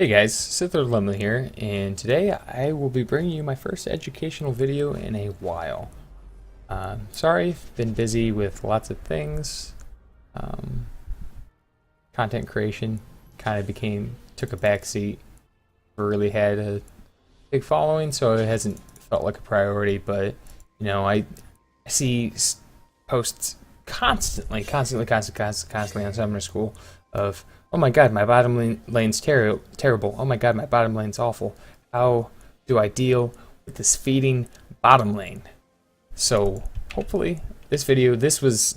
Hey guys, Sith here, and today I will be bringing you my first educational video in a while. Sorry, been busy with lots of things. Um, Content creation kind of took a backseat. Really had a big following, so it hasn't felt like a priority. But I see posts constantly on Summoner School of, oh my god, my lane's terrible. Oh my god, my bottom lane's awful. How do I deal with this feeding bottom lane? So hopefully this is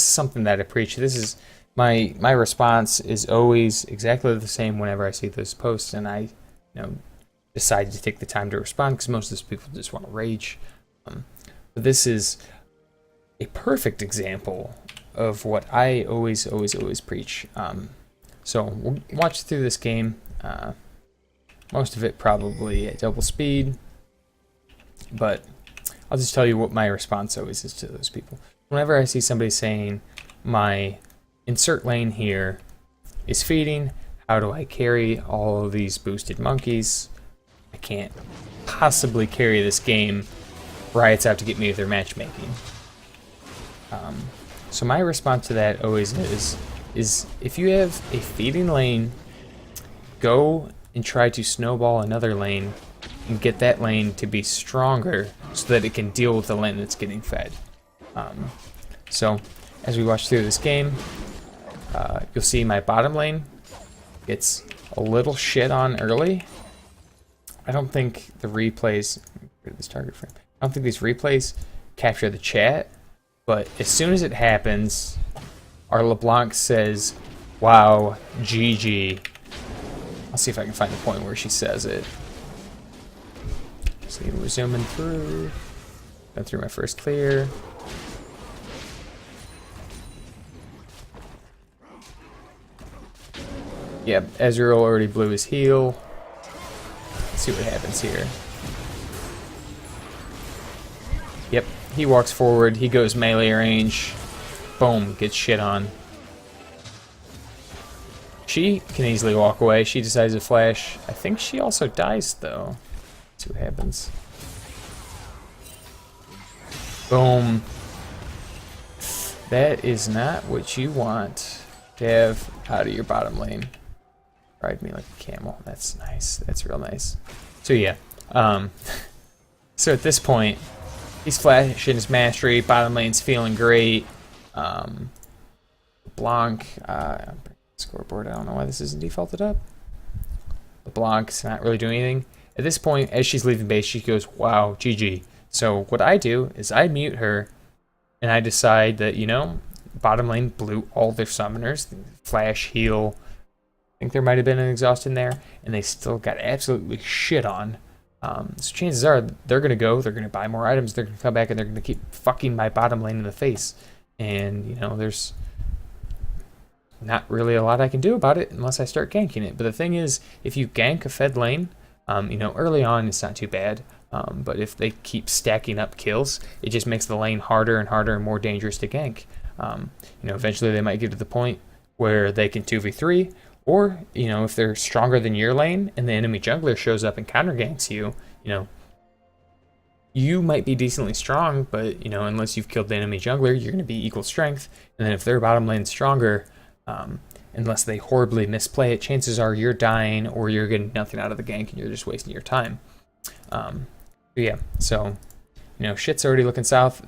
something that I preach. This is my response is always exactly the same whenever I see those posts, and I decide to take the time to respond because most of those people just want to rage. But this is a perfect example of what I always preach. So we'll watch through this game. Most of it probably at double speed, but I'll just tell you what my response always is to those people. Whenever I see somebody saying, my insert lane here is feeding, how do I carry all of these boosted monkeys? I can't possibly carry this game. Riot's out to get me with their matchmaking. So my response to that always is if you have a feeding lane, go and try to snowball another lane and get that lane to be stronger so that it can deal with the lane that's getting fed. So as we watch through this game, you'll see my bottom lane gets a little shit on early. I don't think the replays, this target frame, I don't think these replays capture the chat, but as soon as it happens, our LeBlanc says, wow, GG. I'll see if I can find the point where she says it. See, we're zooming through. Going through my first clear. Yep, Ezreal already blew his heal. Let's see what happens here. Yep, he walks forward, he goes melee range. Boom, gets shit on. She can easily walk away. She decides to flash. I think she also dies, though. Let's see what happens. Boom. That is not what you want to have out of your bottom lane. Ride me like a camel. That's nice. That's real nice. So yeah. So at this point, he's flashing his mastery. Bottom lane's feeling great. LeBlanc, scoreboard, I don't know why this isn't defaulted up. LeBlanc's not really doing anything. At this point, as she's leaving base, she goes, wow, GG. So what I do is I mute her, and I decide that, bottom lane blew all their summoners, flash, heal. I think there might have been an exhaust in there, and they still got absolutely shit on. So chances are they're going to buy more items, they're going to come back, and they're going to keep fucking my bottom lane in the face. And, there's not really a lot I can do about it unless I start ganking it. But the thing is, if you gank a fed lane, early on it's not too bad. But if they keep stacking up kills, it just makes the lane harder and harder and more dangerous to gank. Eventually they might get to the point where they can 2v3, or, if they're stronger than your lane and the enemy jungler shows up and counter ganks you, you might be decently strong, but, unless you've killed the enemy jungler, you're going to be equal strength. And then if their bottom lane's stronger, unless they horribly misplay it, chances are you're dying or you're getting nothing out of the gank and you're just wasting your time. Yeah, so, shit's already looking south.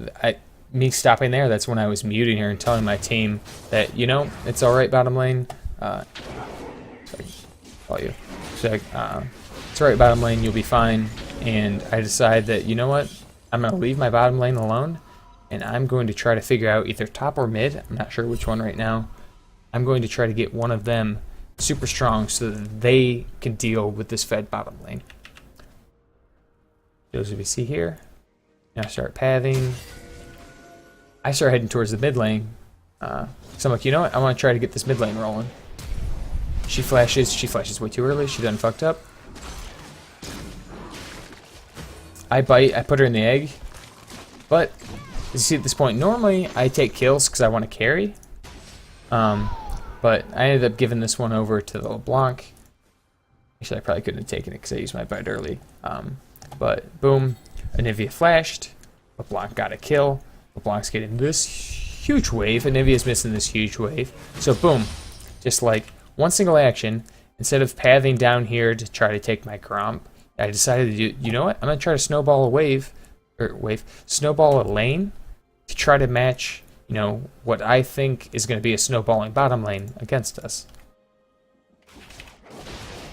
Me stopping there, that's when I was muting her and telling my team that, it's alright, bottom lane. Call you. So, it's alright, bottom lane, you'll be fine. And I decide that, you know what? I'm going to leave my bottom lane alone, and I'm going to try to figure out either top or mid. I'm not sure which one right now. I'm going to try to get one of them super strong so that they can deal with this fed bottom lane. Those we see here. Now start pathing. I start heading towards the mid lane. So I'm like, you know what? I want to try to get this mid lane rolling. She flashes way too early. She done fucked up. I bite, I put her in the egg. But, as you see at this point, normally I take kills because I want to carry. But I ended up giving this one over to the LeBlanc. Actually, I probably couldn't have taken it because I used my bite early. But boom, Anivia flashed. LeBlanc got a kill. LeBlanc's getting this huge wave. Anivia's missing this huge wave. So boom, just like one single action. Instead of pathing down here to try to take my Gromp, I decided to do, you know what? I'm gonna try to snowball a snowball a lane to try to match, you know, what I think is gonna be a snowballing bottom lane against us.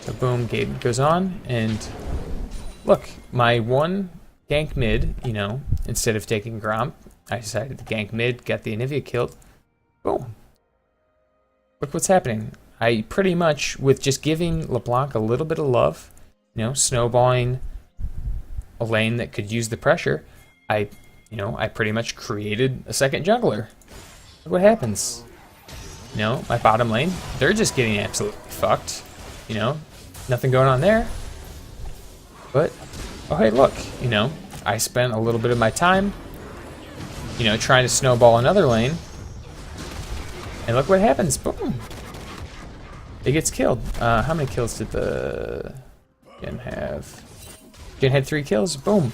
So boom, game goes on, and look, my one gank mid, you know, instead of taking Gromp, I decided to gank mid, get the Anivia killed. Boom. Look what's happening. I pretty much, with just giving LeBlanc a little bit of love, you know, snowballing a lane that could use the pressure, I pretty much created a second jungler. Look what happens. You know, my bottom lane, they're just getting absolutely fucked. You know, nothing going on there. But, oh hey, look, you know, I spent a little bit of my time, you know, trying to snowball another lane. And look what happens. Boom. It gets killed. How many kills did the Jhin have? Jhin had 3 kills. Boom.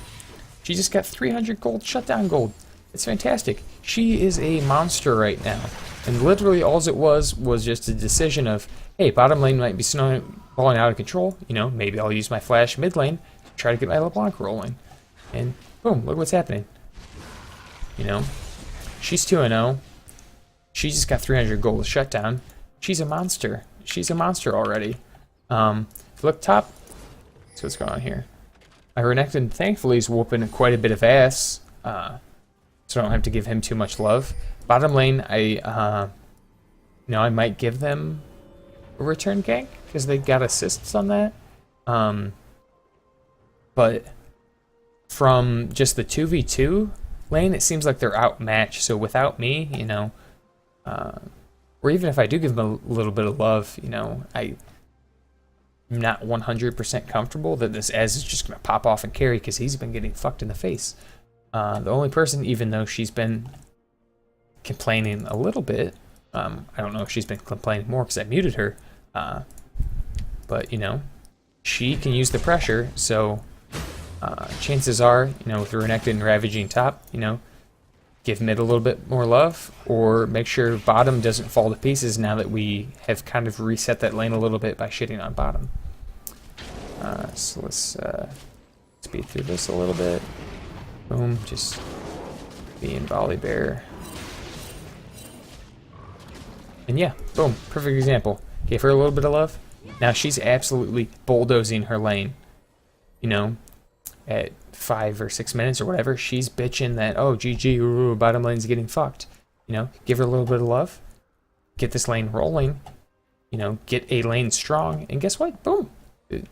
She just got 300 gold, shutdown gold. It's fantastic. She is a monster right now. And literally all it was just a decision of, hey, bottom lane might be snowballing out of control. You know, maybe I'll use my flash mid lane to try to get my LeBlanc rolling. And boom, look what's happening. You know, she's 2-0. She just got 300 gold shutdown. She's a monster. She's a monster already. Look top. That's what's going on here. My Renekton, thankfully, is whooping quite a bit of ass. So I don't have to give him too much love. Bottom lane, I might give them a return gank because they got assists on that. But from just the 2v2 lane, it seems like they're outmatched. So without me, you know, or even if I do give them a little bit of love, you know, I'm not 100% comfortable that this Ez is just going to pop off and carry because he's been getting fucked in the face. The only person, even though she's been complaining a little bit, I don't know if she's been complaining more because I muted her, but, you know, she can use the pressure, so chances are, you know, with Renekton ravaging top, you know, give mid a little bit more love, or make sure bottom doesn't fall to pieces now that we have kind of reset that lane a little bit by shitting on bottom. So let's speed through this a little bit. Boom, just being Volibear. And yeah, boom, perfect example. Gave her a little bit of love. Now she's absolutely bulldozing her lane. You know, at 5 or 6 minutes or whatever, she's bitching that, oh, GG, ooh, bottom lane's getting fucked. You know, give her a little bit of love. Get this lane rolling. You know, get a lane strong. And guess what? Boom. I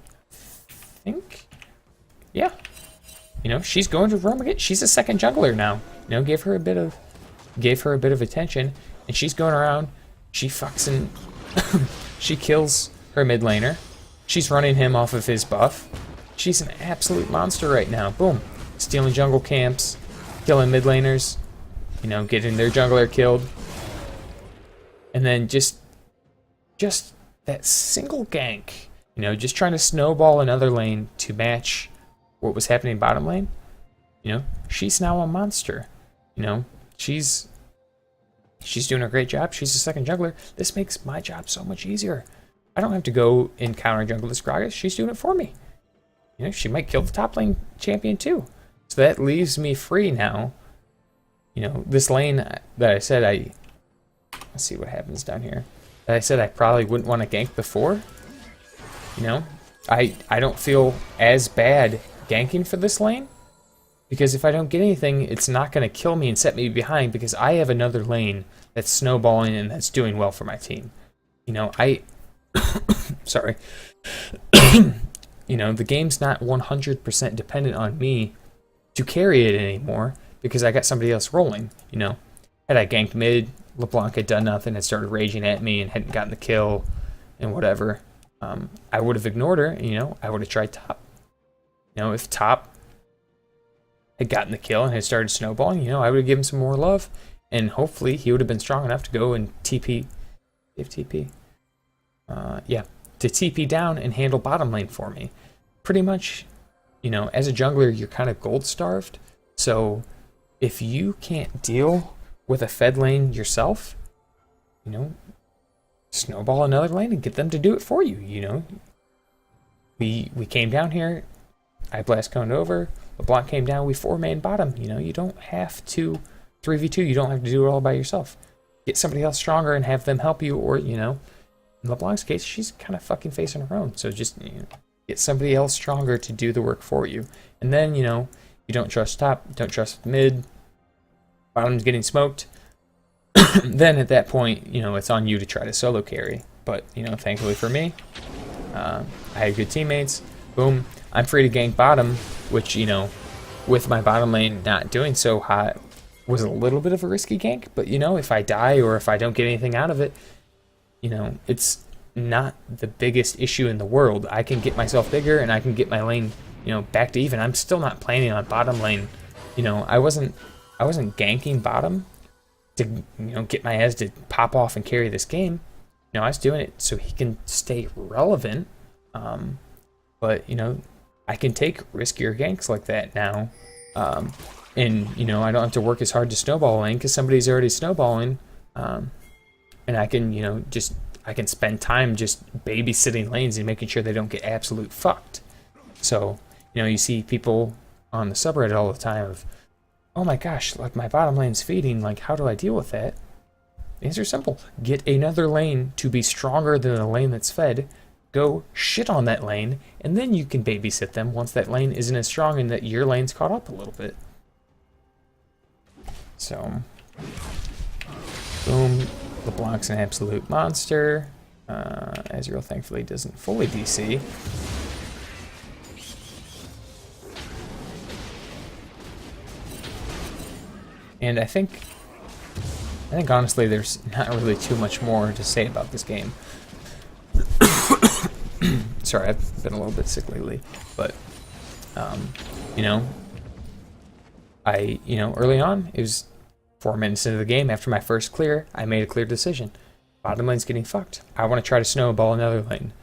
think, yeah. You know, she's going to Rome again. She's a second jungler now. You know, gave her a bit of attention, and she's going around. She fucks and she kills her mid laner. She's running him off of his buff. She's an absolute monster right now. Boom, stealing jungle camps, killing mid laners. You know, getting their jungler killed, and then just that single gank. You know, just trying to snowball another lane to match what was happening bottom lane. You know, she's now a monster. You know, she's doing a great job. She's a second jungler. This makes my job so much easier. I don't have to go and counter jungle this Gragas. She's doing it for me. You know, she might kill the top lane champion too. So that leaves me free now. You know, this lane that I said let's see what happens down here. That I said I probably wouldn't want to gank before. You know, I don't feel as bad ganking for this lane, because if I don't get anything, it's not going to kill me and set me behind, because I have another lane that's snowballing and that's doing well for my team. You know, sorry. You know, the game's not 100% dependent on me to carry it anymore, because I got somebody else rolling. You know, had I ganked mid, LeBlanc had done nothing, had started raging at me and hadn't gotten the kill and whatever, I would have ignored her. You know, I would have tried top. You know, if top had gotten the kill and had started snowballing, you know, I would have given some more love, and hopefully he would have been strong enough to go and TP. Give TP. Yeah. to TP down and handle bottom lane for me. Pretty much, you know, as a jungler, you're kind of gold starved. So if you can't deal with a fed lane yourself, you know, snowball another lane and get them to do it for you. You know, we came down here, I blast coned over, LeBlanc came down, we 4-man bottom. You know, you don't have to 3v2, you don't have to do it all by yourself. Get somebody else stronger and have them help you, or, you know, in LeBlanc's case, she's kind of fucking facing her own. So just, you know, get somebody else stronger to do the work for you. And then, you know, you don't trust top, don't trust mid, bottom's getting smoked. Then at that point, you know, it's on you to try to solo carry. But, you know, thankfully for me, I had good teammates. Boom, I'm free to gank bottom, which, you know, with my bottom lane not doing so hot, was a little bit of a risky gank. But, you know, if I die or if I don't get anything out of it, you know, it's not the biggest issue in the world. I can get myself bigger and I can get my lane, you know, back to even. I'm still not planning on bottom lane. You know, I wasn't ganking bottom to, you know, get my ass to pop off and carry this game. You know, I was doing it so he can stay relevant. But, you know, I can take riskier ganks like that now. And, you know, I don't have to work as hard to snowball lane because somebody's already snowballing. And I can, you know, I can spend time just babysitting lanes and making sure they don't get absolute fucked. So, you know, you see people on the subreddit all the time of, oh my gosh, like my bottom lane's feeding, like how do I deal with that? The answer is simple. Get another lane to be stronger than the lane that's fed, go shit on that lane, and then you can babysit them once that lane isn't as strong and that your lane's caught up a little bit. So, boom. LeBlanc's an absolute monster. Ezreal thankfully doesn't fully DC. And I think honestly there's not really too much more to say about this game. Sorry, I've been a little bit sick lately, but you know, early on, it was 4 minutes into the game after my first clear, I made a clear decision. Bottom lane's getting fucked. I want to try to snowball another lane.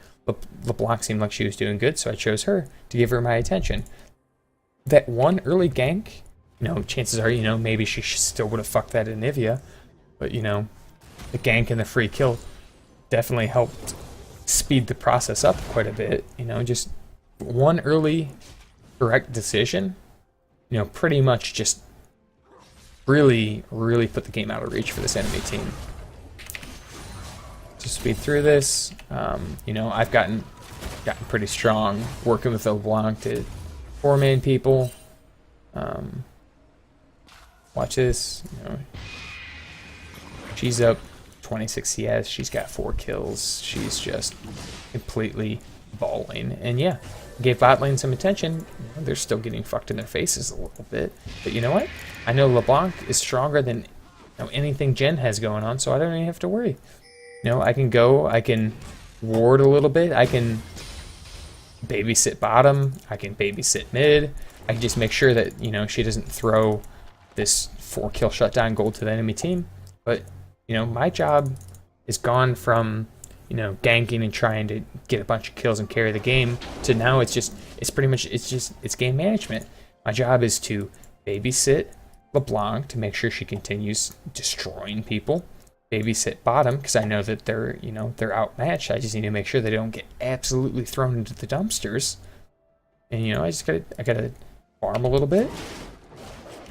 LeBlanc seemed like she was doing good, so I chose her to give her my attention. That one early gank, you know, chances are, you know, maybe she still would have fucked that Anivia, but, you know, the gank and the free kill definitely helped speed the process up quite a bit. You know, just one early correct decision, you know, pretty much just really put the game out of reach for this enemy team. To speed through this, you know, I've gotten pretty strong working with LeBlanc to 4-man people. Watch this, you know, she's up 26 CS, she's got 4 kills, she's just completely balling. And yeah, gave bot lane some attention. You know, they're still getting fucked in their faces a little bit, but you know what? I know LeBlanc is stronger than, you know, anything Jen has going on, so I don't even have to worry. You know, I can go, I can ward a little bit, I can babysit bottom, I can babysit mid, I can just make sure that, you know, she doesn't throw this 4-kill shutdown gold to the enemy team. But, you know, my job is gone from, you know, ganking and trying to get a bunch of kills and carry the game to now it's game management. My job is to babysit LeBlanc to make sure she continues destroying people, babysit bottom because I know that they're, you know, they're outmatched. I just need to make sure they don't get absolutely thrown into the dumpsters. And, you know, I gotta farm a little bit,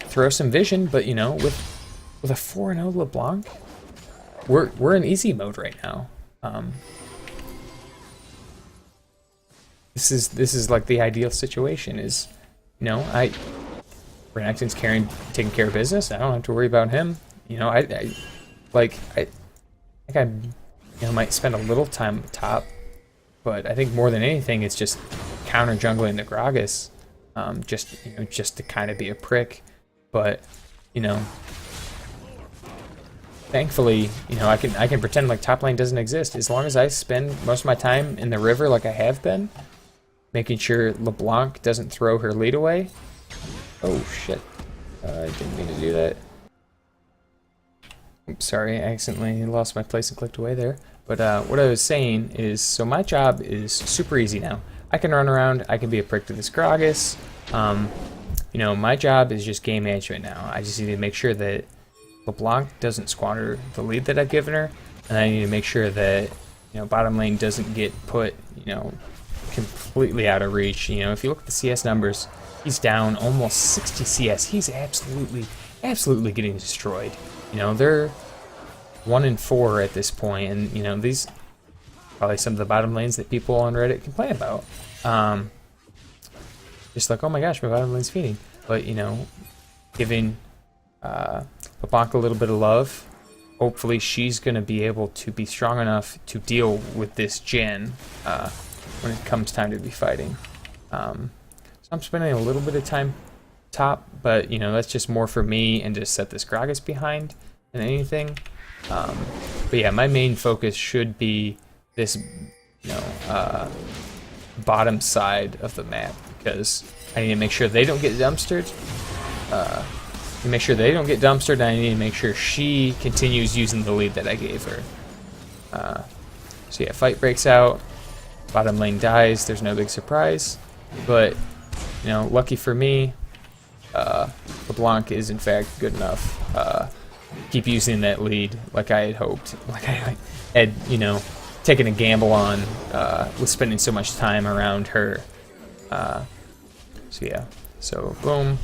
throw some vision, but, you know, with a 4-0 LeBlanc, we're in easy mode right now. This is like the ideal situation. Is, you know, Renekton's taking care of business. I don't have to worry about him. You know, I think I, you know, might spend a little time top, but I think more than anything, it's just counter jungling the Gragas, just to kind of be a prick. But, you know, thankfully, you know, I can pretend like top lane doesn't exist as long as I spend most of my time in the river like I have been, making sure LeBlanc doesn't throw her lead away. Oh shit! I didn't mean to do that. Oops, sorry, I accidentally lost my place and clicked away there. But what I was saying is, so my job is super easy now. I can run around, I can be a prick to this Gragas. You know, my job is just game management now. I just need to make sure that LeBlanc doesn't squander the lead that I've given her, and I need to make sure that, you know, bottom lane doesn't get put, you know, completely out of reach. You know, if you look at the CS numbers, he's down almost 60 CS. He's absolutely getting destroyed. You know, they're 1-4 at this point, and you know, these probably some of the bottom lanes that people on Reddit complain about. Just like, oh my gosh, my bottom lane's feeding. But you know, giving LeBlanc a little bit of love. Hopefully, she's gonna be able to be strong enough to deal with this Jhin when it comes time to be fighting. So I'm spending a little bit of time top, but you know, that's just more for me and to set this Gragas behind than anything. But yeah, my main focus should be this, you know, bottom side of the map, because I need to make sure they don't get dumpstered. To make sure they don't get dumpstered, and I need to make sure she continues using the lead that I gave her. So yeah, fight breaks out, bottom lane dies, there's no big surprise, but you know, lucky for me, LeBlanc is in fact good enough. Keep using that lead like I had hoped, like I had, you know, taken a gamble on with spending so much time around her. So yeah, so boom,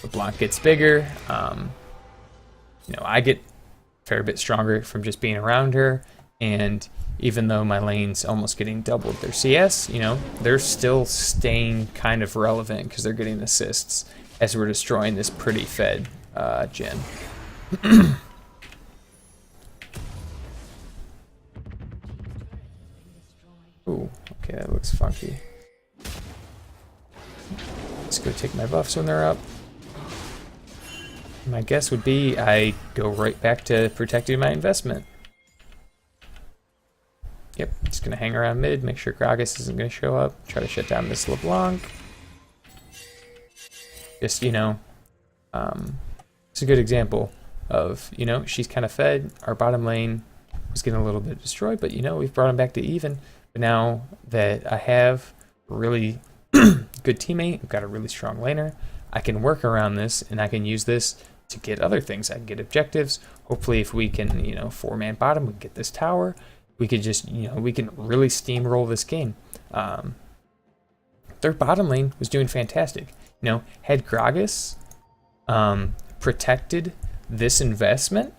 LeBlanc gets bigger. You know, I get a fair bit stronger from just being around her, and even though my lane's almost getting doubled their CS, you know, they're still staying kind of relevant because they're getting assists as we're destroying this pretty fed Jhin. Ooh, okay, that looks funky. Let's go take my buffs when they're up. My guess would be I go right back to protecting my investment. Yep, just gonna hang around mid, make sure Gragas isn't gonna show up, try to shut down this LeBlanc. Just, you know, it's a good example of, you know, she's kind of fed. Our bottom lane was getting a little bit destroyed, but you know, we've brought him back to even. But now that I have a really good teammate, I've got a really strong laner, I can work around this, and I can use this to get other things. I can get objectives. Hopefully, if we can, you know, 4-man bottom, we can get this tower. We could just, you know, we can really steamroll this game. Their bottom lane was doing fantastic. You know, had Gragas protected this investment,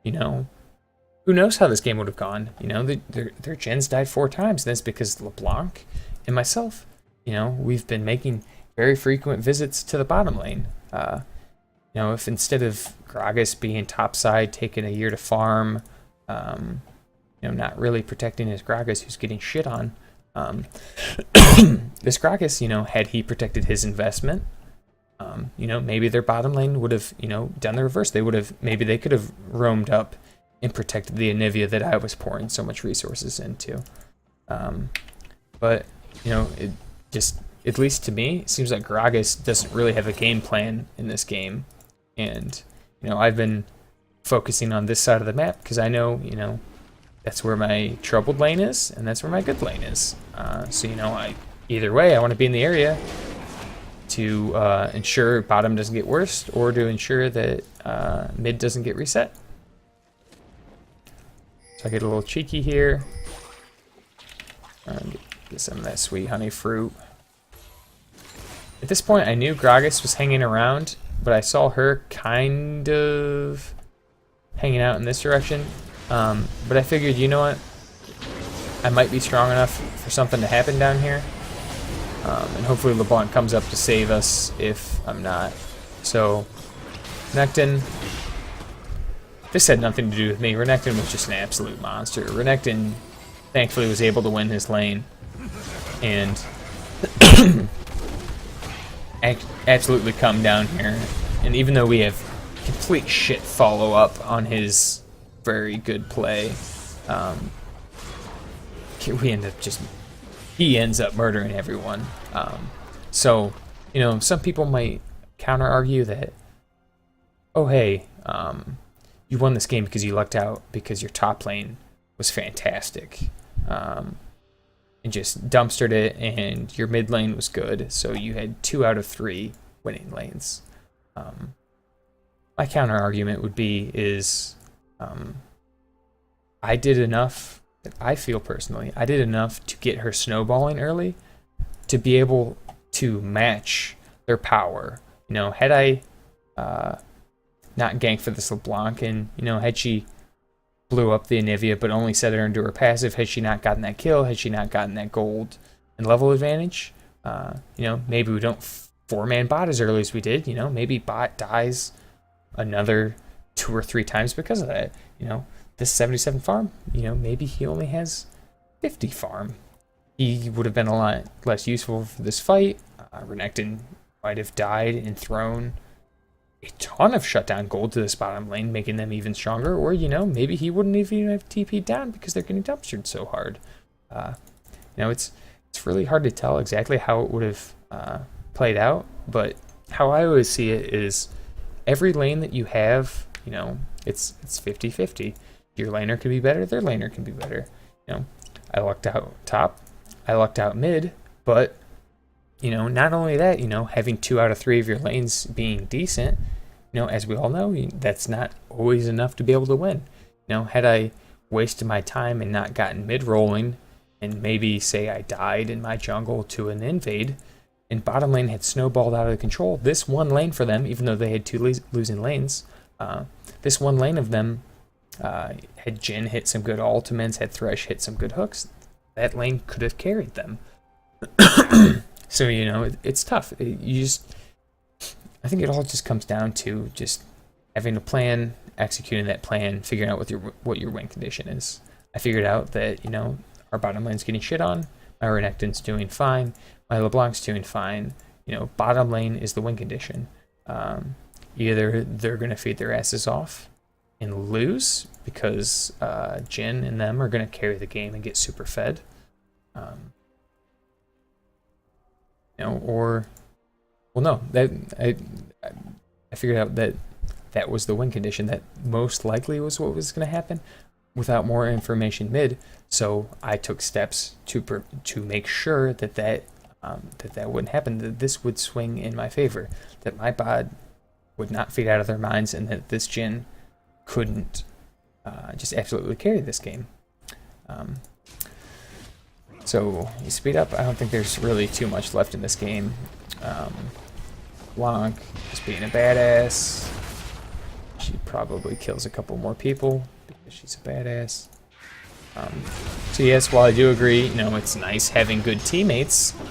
you know, who knows how this game would have gone. You know, their gens died 4 times. That's because LeBlanc and myself, you know, we've been making very frequent visits to the bottom lane. You know, if instead of Gragas being topside, taking a year to farm, you know, not really protecting his Gragas who's getting shit on, this Gragas, you know, had he protected his investment, you know, maybe their bottom lane would have, you know, done the reverse. They would have, maybe they could have roamed up and protected the Anivia that I was pouring so much resources into. But, you know, it just, at least to me, it seems like Gragas doesn't really have a game plan in this game. And, you know, I've been focusing on this side of the map because I know, you know, that's where my troubled lane is, and that's where my good lane is. So, you know, either way, I want to be in the area to ensure bottom doesn't get worse, or to ensure that mid doesn't get reset. So I get a little cheeky here. Get some of that sweet honey fruit. At this point, I knew Gragas was hanging around, but I saw her kind of hanging out in this direction. But I figured, you know what? I might be strong enough for something to happen down here. And hopefully LeBlanc comes up to save us if I'm not. So, Renekton, this had nothing to do with me. Renekton was just an absolute monster. Renekton, thankfully, was able to win his lane. And absolutely come down here. And even though we have complete shit follow-up on his very good play, we end up just... he ends up murdering everyone. So, you know, some people might counter-argue that, oh, hey, you won this game because you lucked out because your top lane was fantastic. And just dumpstered it, and your mid lane was good, so you had 2 out of 3 winning lanes. My counter argument would be I did enough, I feel personally, I did enough to get her snowballing early to be able to match their power. You know, had I not ganked for this LeBlanc, and, you know, had she blew up the Anivia but only set her into her passive, had she not gotten that kill, had she not gotten that gold and level advantage, you know, maybe we don't 4-man bot as early as we did. You know, maybe bot dies another 2 or 3 times because of that. You know, this 77 farm, you know, maybe he only has 50 farm. He would have been a lot less useful for this fight. Renekton might have died and thrown a ton of shutdown gold to this bottom lane, making them even stronger. Or, you know, maybe he wouldn't even have TP'd down because they're getting dumpstered so hard. You know, it's really hard to tell exactly how it would have played out, but how I always see it is every lane that you have, you know, it's 50-50. Your laner can be better, their laner can be better. You know, I lucked out top, I lucked out mid, but, you know, not only that, you know, having 2 out of 3 of your lanes being decent, you know, as we all know, that's not always enough to be able to win. You know, had I wasted my time and not gotten mid rolling, and maybe say I died in my jungle to an invade, and bottom lane had snowballed out of control, this one lane for them, even though they had 2 losing lanes, this one lane of them had Jhin hit some good ultimates, had Thresh hit some good hooks, that lane could have carried them. So, you know, it's tough. I think it all just comes down to just having a plan, executing that plan, figuring out what your win condition is. I figured out that, you know, our bottom lane's getting shit on, my Renekton's doing fine, my LeBlanc's doing fine. You know, bottom lane is the win condition. Either they're going to feed their asses off and lose because Jhin and them are going to carry the game and get super fed. You know, or, well, no, that I figured out that was the win condition. That most likely was what was going to happen without more information mid. So I took steps to make sure that wouldn't happen, that this would swing in my favor, that my bot would not feed out of their minds, and that this Jhin couldn't just absolutely carry this game. So you speed up. I don't think there's really too much left in this game. Blanc just being a badass. She probably kills a couple more people because she's a badass. So yes, while I do agree, you know, it's nice having good teammates. You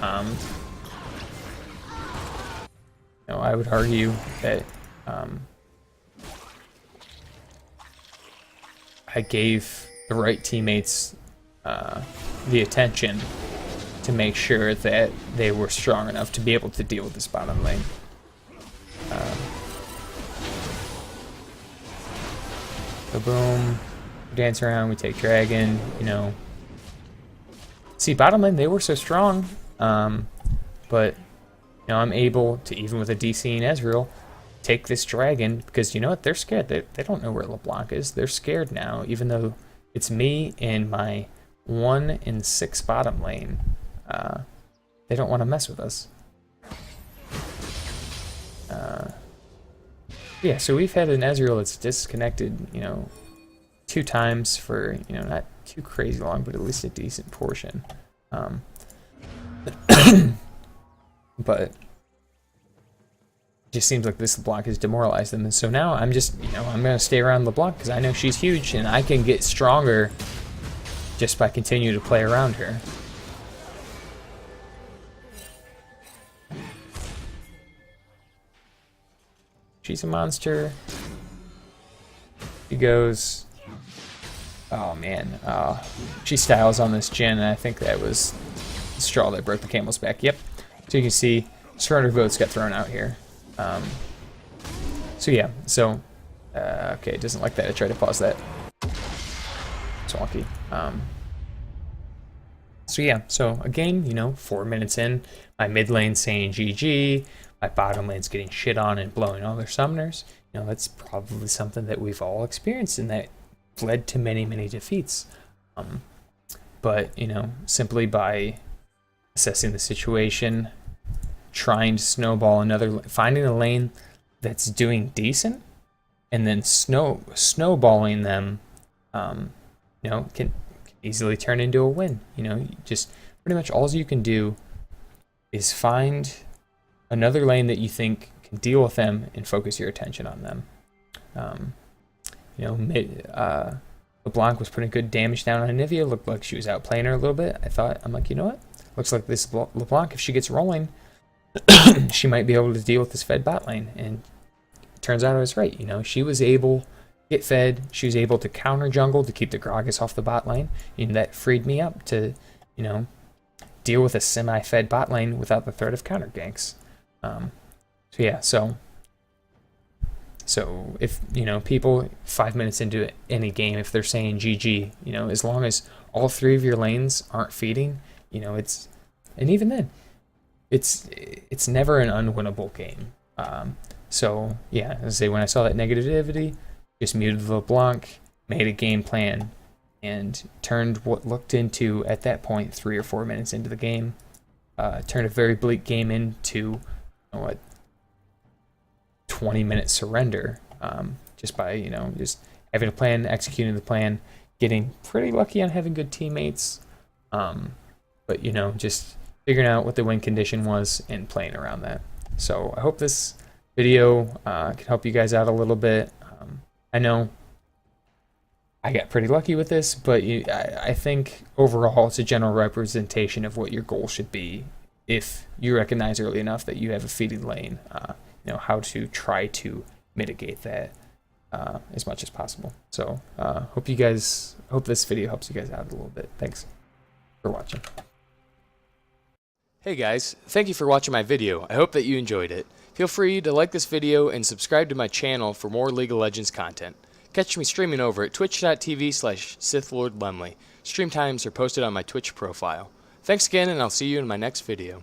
know, I would argue that I gave the right teammates the attention to make sure that they were strong enough to be able to deal with this bottom lane. So boom, we dance around, we take dragon, you know. See, bottom lane, they were so strong, but, you know, I'm able to, even with a DC and Ezreal, take this dragon, because, you know what, they're scared. They don't know where LeBlanc is. They're scared now, even though it's me and my 1 in 6 bottom lane. They don't want to mess with us. Yeah, so we've had an Ezreal that's disconnected, you know, 2 times for, you know, not too crazy long, but at least a decent portion. But it just seems like this LeBlanc has demoralized them, and so now I'm just, you know, I'm gonna stay around LeBlanc because I know she's huge and I can get stronger just by continuing to play around her. She's a monster. She goes, oh man, she styles on this Jhin, and I think that was the straw that broke the camel's back. Yep. So you can see surrender votes got thrown out here. So yeah, so okay, it doesn't like that. I tried to pause that. It's wonky. So yeah, so again, you know, 4 minutes in, my mid lane saying GG, my bottom lane's getting shit on and blowing all their summoners. that's probably something that we've all experienced and that led to many, many defeats. But, simply by assessing the situation, trying to snowball finding a lane that's doing decent, and then snowballing them, can easily turn into a win. Just pretty much all you can do is find another lane that you think can deal with them and focus your attention on them. LeBlanc was putting good damage down on Anivia. Looked like she was outplaying her a little bit. I'm like, you know what? Looks like this LeBlanc, if she gets rolling, she might be able to deal with this fed bot lane. And it turns out I was right. She was able to get fed. She was able to counter jungle to keep the Gragas off the bot lane. And that freed me up to, deal with a semi-fed bot lane without the threat of counter ganks. So if, people 5 minutes into any game, if they're saying GG, as long as all three of your lanes aren't feeding, and even then, it's never an unwinnable game. So yeah, as I say, when I saw that negativity, just muted LeBlanc, made a game plan, and turned what looked into, at that point, 3 or 4 minutes into the game, turned a very bleak game into, 20-minute surrender, just by, just having a plan, executing the plan, getting pretty lucky on having good teammates, but, just figuring out what the win condition was and playing around that. So I hope this video can help you guys out a little bit. I know I got pretty lucky with this, but I think overall it's a general representation of what your goal should be if you recognize early enough that you have a feeding lane, how to try to mitigate that as much as possible. So hope this video helps you guys out a little bit. Thanks for watching. Hey guys, thank you for watching my video. I hope that you enjoyed it. Feel free to like this video and subscribe to my channel for more League of Legends content. Catch me streaming over at twitch.tv/SithLordLemley. Stream times are posted on my Twitch profile. Thanks again, and I'll see you in my next video.